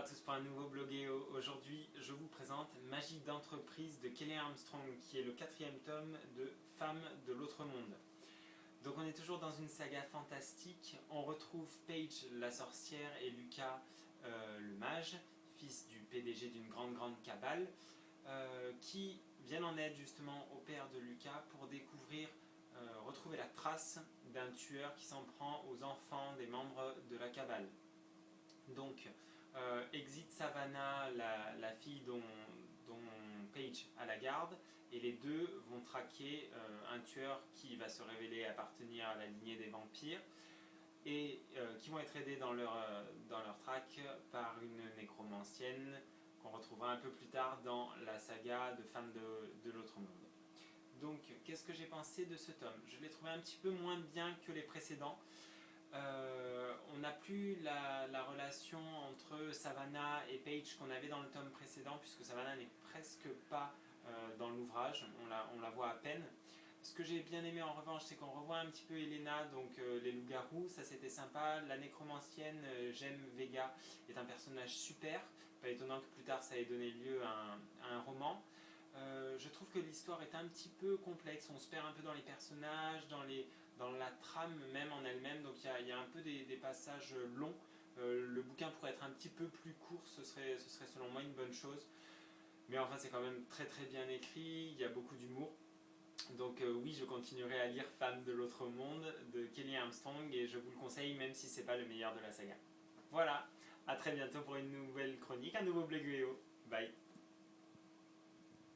tous pour un nouveau bloguéo. Aujourd'hui, je vous présente Magie d'entreprise de Kelly Armstrong, qui est le 4e tome de Femmes de l'autre monde. Donc on est toujours dans une saga fantastique. On retrouve Paige, la sorcière, et Lucas, le mage, fils du PDG d'une grande cabale, qui viennent en aide justement au père de Lucas pour découvrir, retrouver la trace d'un tueur qui s'en prend aux enfants des membres de la cabale. Donc, exit Savannah, la fille dont Paige a la garde, et les deux vont traquer un tueur qui va se révéler appartenir à la lignée des vampires, et qui vont être aidés dans leur traque par une nécromancienne qu'on retrouvera un peu plus tard dans la saga de Femmes de l'autre monde. Donc, qu'est-ce que j'ai pensé de ce tome? Je l'ai trouvé un petit peu moins bien que les précédents. On n'a plus la relation entre Savannah et Paige qu'on avait dans le tome précédent, puisque Savannah n'est presque pas dans l'ouvrage, on la voit à peine. Ce que j'ai bien aimé en revanche, c'est qu'on revoit un petit peu Elena, donc les loups-garous, ça c'était sympa. La nécromancienne, Jem Vega, est un personnage super, pas étonnant que plus tard ça ait donné lieu à un roman. Je trouve que l'histoire est un petit peu complexe, on se perd un peu dans les personnages, dans la trame même en elle-même, donc il y a un peu des passages longs. Le bouquin pourrait être un petit peu plus court, ce serait selon moi une bonne chose. Mais enfin c'est quand même très bien écrit, il y a beaucoup d'humour. Donc oui, je continuerai à lire Femmes de l'autre monde de Kelly Armstrong et je vous le conseille même si c'est pas le meilleur de la saga. Voilà, à très bientôt pour une nouvelle chronique, un nouveau bloguéo. Bye.